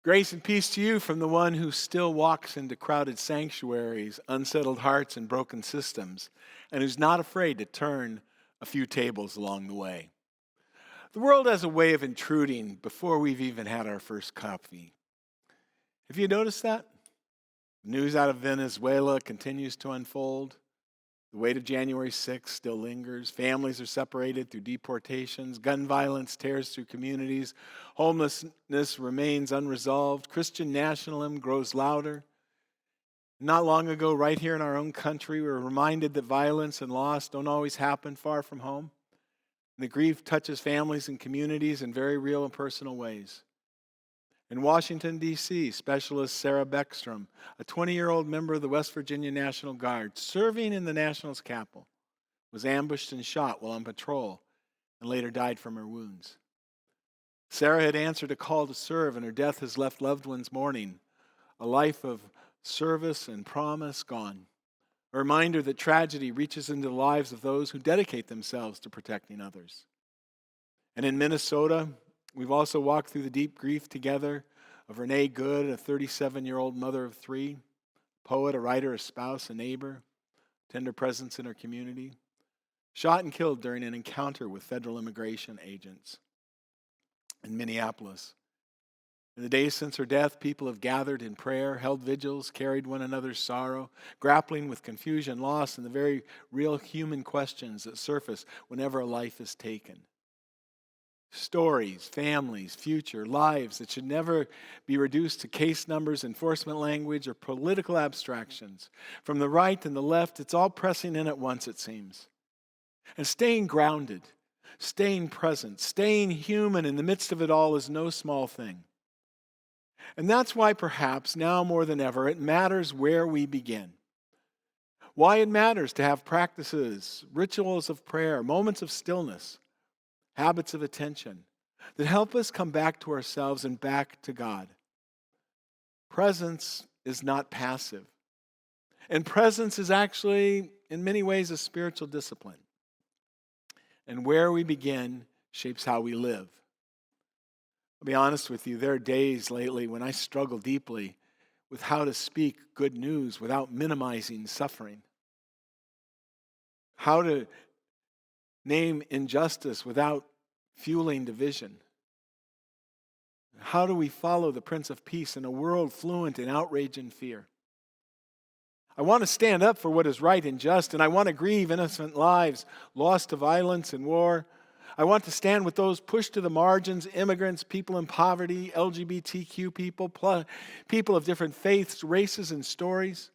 Grace and peace to you from the one who still walks into crowded sanctuaries, unsettled hearts, and broken systems, and who's not afraid to turn a few tables along the way. The world has a way of intruding before we've even had our first coffee. Have you noticed that? News out of Venezuela continues to unfold. The weight of January 6th still lingers. Families are separated through deportations. Gun violence tears through communities. Homelessness remains unresolved. Christian nationalism grows louder. Not long ago, right here in our own country, we were reminded that violence and loss don't always happen far from home. And the grief touches families and communities in very real and personal ways. In Washington, D.C., Specialist Sarah Beckstrom, a 20-year-old member of the West Virginia National Guard, serving in the National's capital, was ambushed and shot while on patrol and later died from her wounds. Sarah had answered a call to serve, and her death has left loved ones mourning, a life of service and promise gone. A reminder that tragedy reaches into the lives of those who dedicate themselves to protecting others. And in Minnesota, we've also walked through the deep grief together of Renee Good, a 37-year-old mother of three, a poet, a writer, a spouse, a neighbor, tender presence in her community, shot and killed during an encounter with federal immigration agents in Minneapolis. In the days since her death, people have gathered in prayer, held vigils, carried one another's sorrow, grappling with confusion, loss, and the very real human questions that surface whenever a life is taken. Stories, families, future, lives that should never be reduced to case numbers, enforcement language, or political abstractions. From the right and the left, it's all pressing in at once, it seems. And staying grounded, staying present, staying human in the midst of it all is no small thing. And that's why perhaps now more than ever it matters where we begin. Why it matters to have practices, rituals of prayer, moments of stillness, habits of attention that help us come back to ourselves and back to God. Presence is not passive. And presence is actually, in many ways, a spiritual discipline. And where we begin shapes how we live. I'll be honest with you, there are days lately when I struggle deeply with how to speak good news without minimizing suffering. How to name injustice without fueling division. How do we follow the Prince of Peace in a world fluent in outrage and fear? I want to stand up for what is right and just, and I want to grieve innocent lives lost to violence and war. I want to stand with those pushed to the margins, immigrants, people in poverty, LGBTQ people, people of different faiths, races, and stories.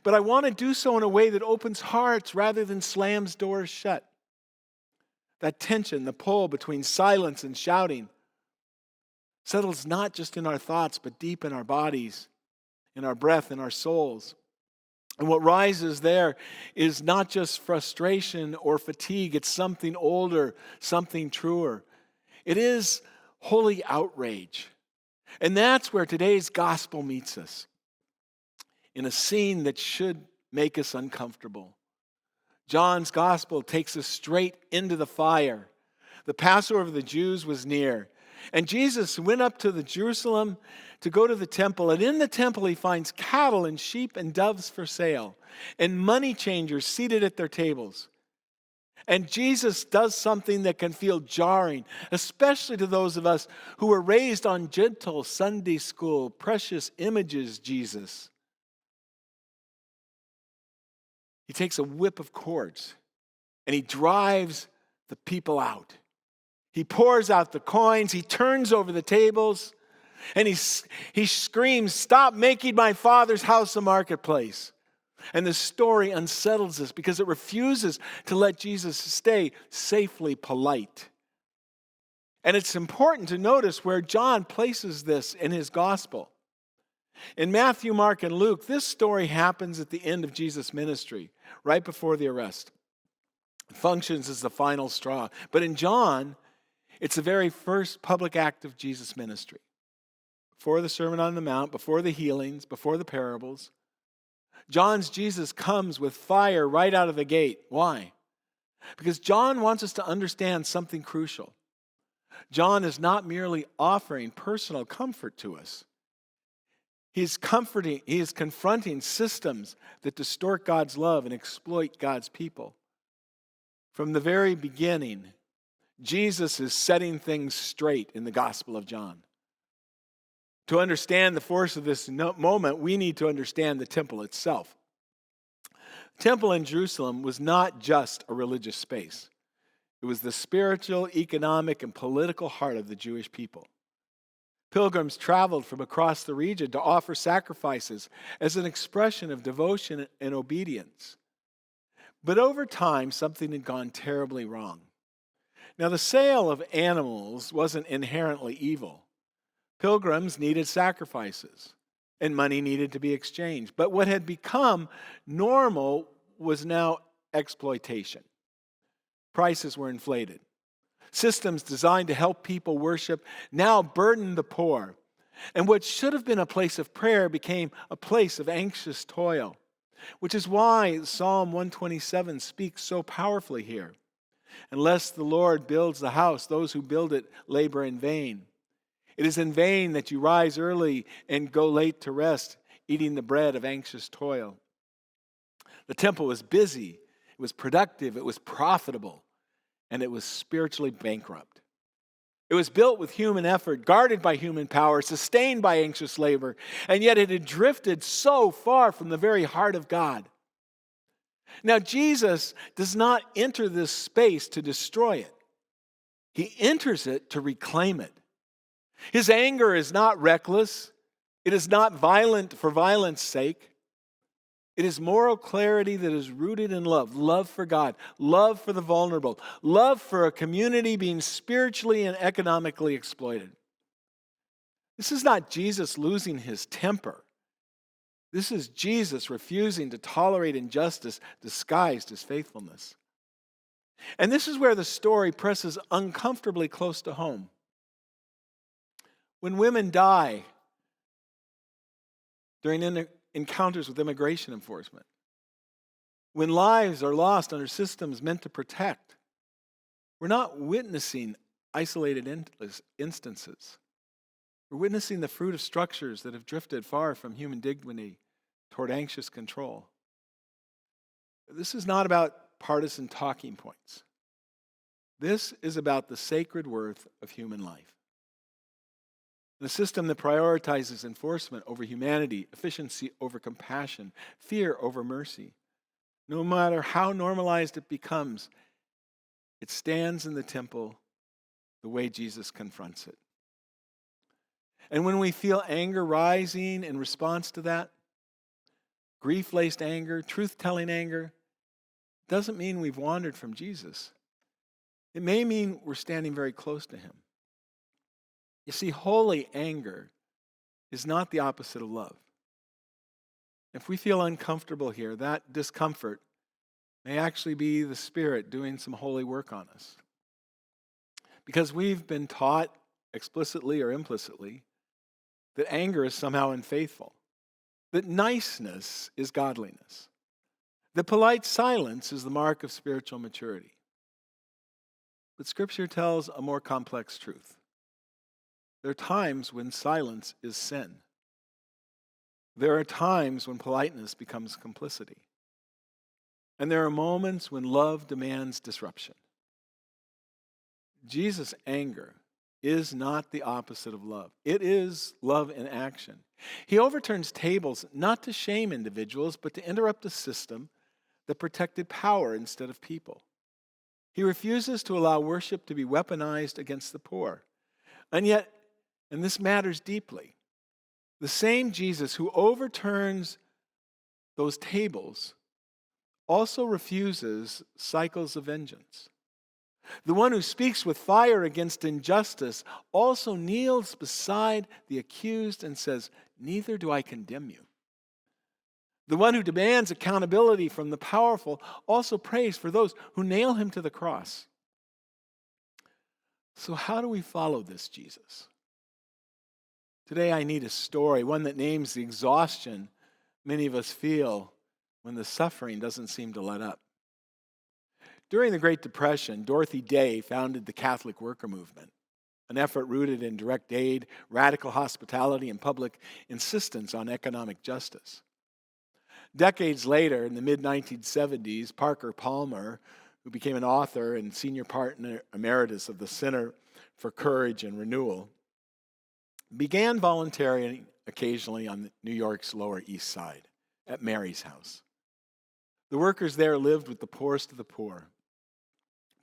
But I want to do so in a way that opens hearts rather than slams doors shut. That tension, the pull between silence and shouting, settles not just in our thoughts, but deep in our bodies, in our breath, in our souls. And what rises there is not just frustration or fatigue. It's something older, something truer. It is holy outrage. And that's where today's gospel meets us, in a scene that should make us uncomfortable. John's gospel takes us straight into the fire. The Passover of the Jews was near. And Jesus went up to the Jerusalem to go to the temple. And in the temple he finds cattle and sheep and doves for sale, and money changers seated at their tables. And Jesus does something that can feel jarring, especially to those of us who were raised on gentle Sunday school, precious images Jesus. He takes a whip of cords and he drives the people out. He pours out the coins, he turns over the tables, and he screams, "Stop making my Father's house a marketplace." And the story unsettles us because it refuses to let Jesus stay safely polite. And it's important to notice where John places this in his gospel. In Matthew, Mark, and Luke, this story happens at the end of Jesus' ministry, right before the arrest. It functions as the final straw. But in John, it's the very first public act of Jesus' ministry. Before the Sermon on the Mount, before the healings, before the parables, John's Jesus comes with fire right out of the gate. Why? Because John wants us to understand something crucial. John is not merely offering personal comfort to us. He is confronting systems that distort God's love and exploit God's people. From the very beginning, Jesus is setting things straight in the Gospel of John. To understand the force of this moment, we need to understand the temple itself. The temple in Jerusalem was not just a religious space. It was the spiritual, economic, and political heart of the Jewish people. Pilgrims traveled from across the region to offer sacrifices as an expression of devotion and obedience. But over time, something had gone terribly wrong. Now, the sale of animals wasn't inherently evil. Pilgrims needed sacrifices, and money needed to be exchanged. But what had become normal was now exploitation. Prices were inflated. Systems designed to help people worship now burdened the poor. And what should have been a place of prayer became a place of anxious toil, which is why Psalm 127 speaks so powerfully here. Unless the Lord builds the house, those who build it labor in vain. It is in vain that you rise early and go late to rest, eating the bread of anxious toil. The temple was busy, it was productive, it was profitable, and it was spiritually bankrupt. It was built with human effort, guarded by human power, sustained by anxious labor, and yet it had drifted so far from the very heart of God. Now, Jesus does not enter this space to destroy it. He enters it to reclaim it. His anger is not reckless. It is not violent for violence sake. It is moral clarity that is rooted in love. Love for God, love for the vulnerable, love for a community being spiritually and economically exploited. This is not Jesus losing his temper. This is Jesus refusing to tolerate injustice disguised as faithfulness. And this is where the story presses uncomfortably close to home. When women die during encounters with immigration enforcement, when lives are lost under systems meant to protect, we're not witnessing isolated instances. We're witnessing the fruit of structures that have drifted far from human dignity toward anxious control. This is not about partisan talking points. This is about the sacred worth of human life. In a system that prioritizes enforcement over humanity, efficiency over compassion, fear over mercy, no matter how normalized it becomes, it stands in the temple the way Jesus confronts it. And when we feel anger rising in response to that, grief-laced anger, truth-telling anger, doesn't mean we've wandered from Jesus. It may mean we're standing very close to him. You see, holy anger is not the opposite of love. If we feel uncomfortable here, that discomfort may actually be the Spirit doing some holy work on us. Because we've been taught, explicitly or implicitly, that anger is somehow unfaithful, that niceness is godliness, that polite silence is the mark of spiritual maturity. But Scripture tells a more complex truth. There are times when silence is sin. There are times when politeness becomes complicity. And there are moments when love demands disruption. Jesus' anger is not the opposite of love. It is love in action. He overturns tables not to shame individuals, but to interrupt a system that protected power instead of people. He refuses to allow worship to be weaponized against the poor. And yet, and this matters deeply, the same Jesus who overturns those tables also refuses cycles of vengeance. The one who speaks with fire against injustice also kneels beside the accused and says, "Neither do I condemn you." The one who demands accountability from the powerful also prays for those who nail him to the cross. So how do we follow this Jesus? Today I need a story, one that names the exhaustion many of us feel when the suffering doesn't seem to let up. During the Great Depression, Dorothy Day founded the Catholic Worker Movement. an effort rooted in direct aid, radical hospitality, and public insistence on economic justice. Decades later, in the mid-1970s, Parker Palmer, who became an author and senior partner emeritus of the Center for Courage and Renewal, began volunteering occasionally on New York's Lower East Side at Mary's house. The workers there lived with the poorest of the poor,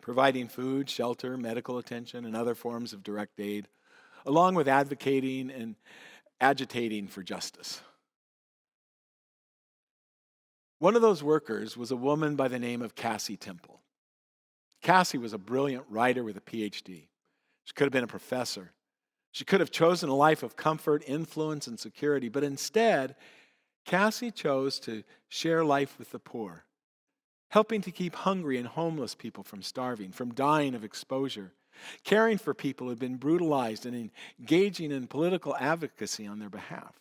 providing food, shelter, medical attention, and other forms of direct aid, along with advocating and agitating for justice. One of those workers was a woman by the name of Cassie Temple. Cassie was a brilliant writer with a PhD. She could have been a professor. She could have chosen a life of comfort, influence, and security, but instead, Cassie chose to share life with the poor, helping to keep hungry and homeless people from starving, from dying of exposure, caring for people who had been brutalized, and engaging in political advocacy on their behalf.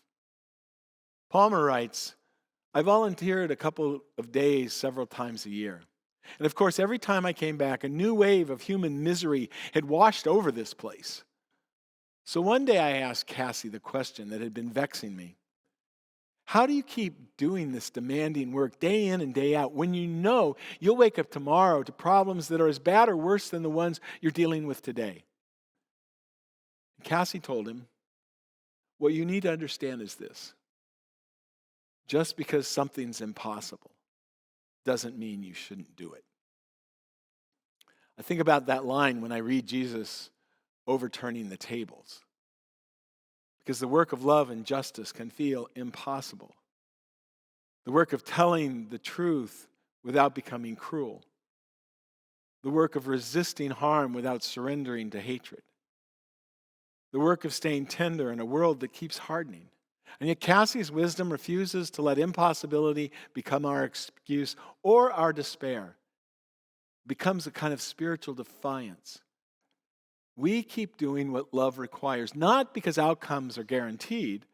Palmer writes, "I volunteered a couple of days several times a year. And of course, every time I came back, a new wave of human misery had washed over this place. So one day I asked Cassie the question that had been vexing me. How do you keep doing this demanding work day in and day out when you know you'll wake up tomorrow to problems that are as bad or worse than the ones you're dealing with today?" And Cassie told him, "What you need to understand is this. Just because something's impossible doesn't mean you shouldn't do it." I think about that line when I read Jesus overturning the tables, because the work of love and justice can feel impossible. The work of telling the truth without becoming cruel. The work of resisting harm without surrendering to hatred. The work of staying tender in a world that keeps hardening. And yet Cassie's wisdom refuses to let impossibility become our excuse or our despair. It becomes a kind of spiritual defiance. We keep doing what love requires, not because outcomes are guaranteed,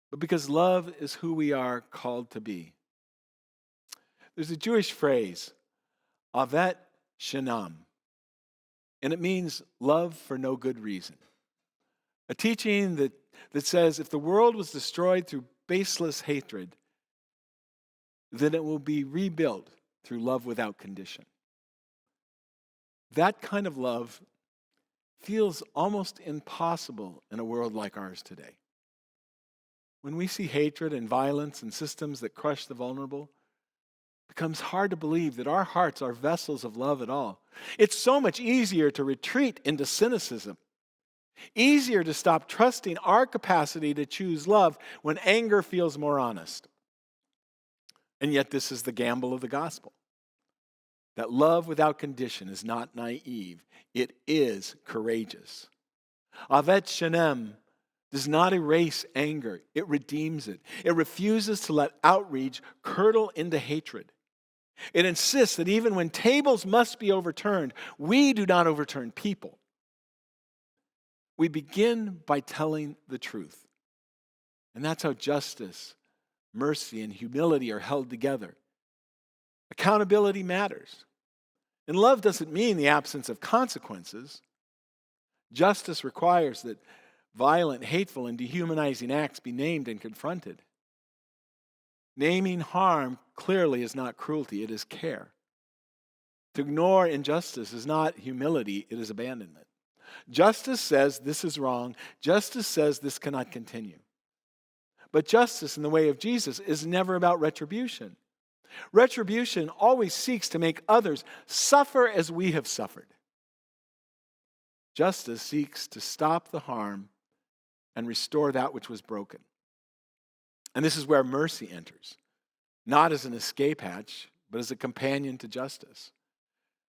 but because love is who we are called to be. There's a Jewish phrase, avet shenam, and it means love for no good reason. A teaching that says if the world was destroyed through baseless hatred, then it will be rebuilt through love without condition. That kind of love feels almost impossible in a world like ours today. When we see hatred and violence and systems that crush the vulnerable, it becomes hard to believe that our hearts are vessels of love at all. It's so much easier to retreat into cynicism. Easier to stop trusting our capacity to choose love when anger feels more honest. And yet this is the gamble of the gospel. That love without condition is not naive. It is courageous. Avet Shenem does not erase anger. It redeems it. It refuses to let outrage curdle into hatred. It insists that even when tables must be overturned, we do not overturn people. We begin by telling the truth. And that's how justice, mercy, and humility are held together. Accountability matters. And love doesn't mean the absence of consequences. Justice requires that violent, hateful, and dehumanizing acts be named and confronted. Naming harm clearly is not cruelty, it is care. To ignore injustice is not humility, it is abandonment. Justice says this is wrong. Justice says this cannot continue. But justice in the way of Jesus is never about retribution. Retribution always seeks to make others suffer as we have suffered. Justice seeks to stop the harm and restore that which was broken. And this is where mercy enters, not as an escape hatch, but as a companion to justice.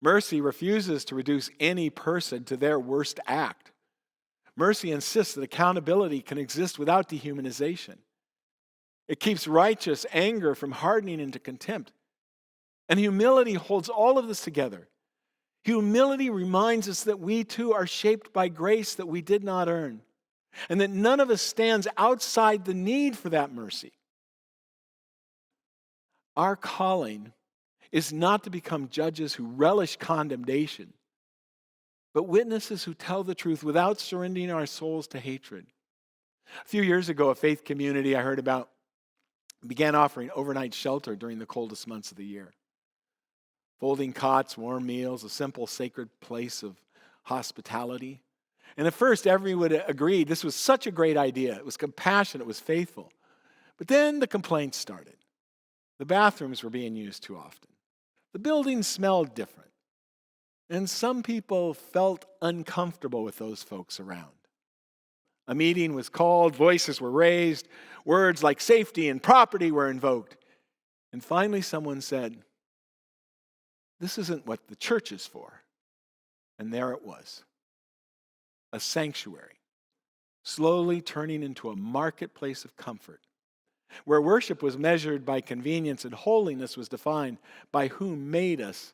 Mercy refuses to reduce any person to their worst act. Mercy insists that accountability can exist without dehumanization. It keeps righteous anger from hardening into contempt. And humility holds all of this together. Humility reminds us that we too are shaped by grace that we did not earn, and that none of us stands outside the need for that mercy. Our calling is not to become judges who relish condemnation, but witnesses who tell the truth without surrendering our souls to hatred. A few years ago, a faith community I heard about began offering overnight shelter during the coldest months of the year. Folding cots, warm meals, a simple sacred place of hospitality. And at first, everyone agreed this was such a great idea. It was compassionate, it was faithful. But then the complaints started. The bathrooms were being used too often. The building smelled different. And some people felt uncomfortable with those folks around. A meeting was called, voices were raised, words like safety and property were invoked. And finally someone said, "This isn't what the church is for." And there it was, a sanctuary, slowly turning into a marketplace of comfort, where worship was measured by convenience and holiness was defined by who made us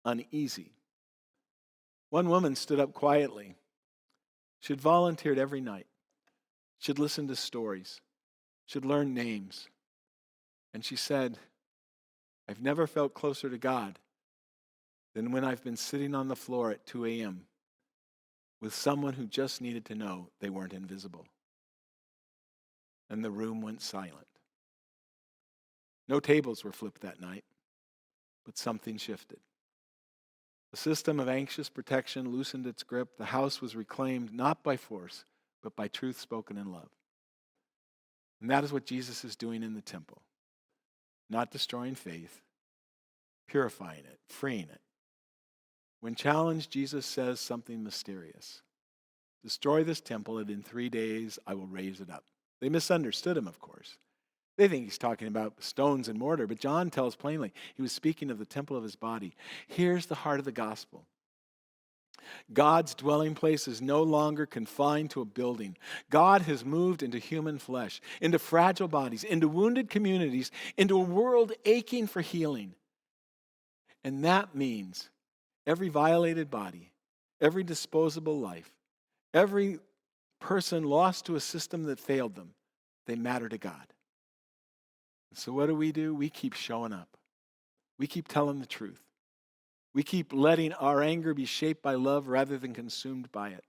uneasy. One woman stood up quietly. She'd volunteered every night. She'd listened to stories. She'd learned names. And she said, "I've never felt closer to God than when I've been sitting on the floor at 2 a.m. with someone who just needed to know they weren't invisible." And the room went silent. No tables were flipped that night, but something shifted. The system of anxious protection loosened its grip. The house was reclaimed not by force, but by truth spoken in love. And that is what Jesus is doing in the temple. Not destroying faith, purifying it, freeing it. When challenged, Jesus says something mysterious. "Destroy this temple, and in 3 days I will raise it up." They misunderstood him, of course. They think he's talking about stones and mortar, but John tells plainly he was speaking of the temple of his body. Here's the heart of the gospel. God's dwelling place is no longer confined to a building. God has moved into human flesh, into fragile bodies, into wounded communities, into a world aching for healing. And that means every violated body, every disposable life, every person lost to a system that failed them, they matter to God. So what do? We keep showing up. We keep telling the truth. We keep letting our anger be shaped by love rather than consumed by it.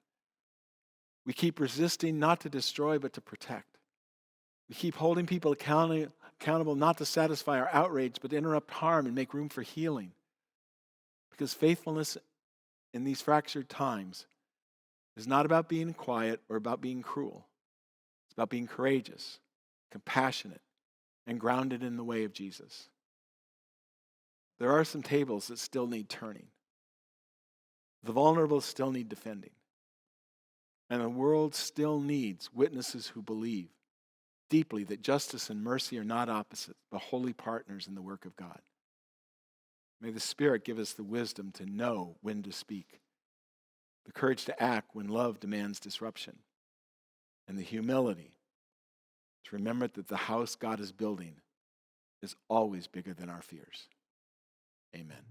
We keep resisting not to destroy but to protect. We keep holding people accountable not to satisfy our outrage but to interrupt harm and make room for healing. Because faithfulness in these fractured times is not about being quiet or about being cruel. It's about being courageous, compassionate, and grounded in the way of Jesus. There are some tables that still need turning. The vulnerable still need defending. And the world still needs witnesses who believe deeply that justice and mercy are not opposites, but holy partners in the work of God. May the Spirit give us the wisdom to know when to speak, the courage to act when love demands disruption, and the humility to remember that the house God is building is always bigger than our fears. Amen.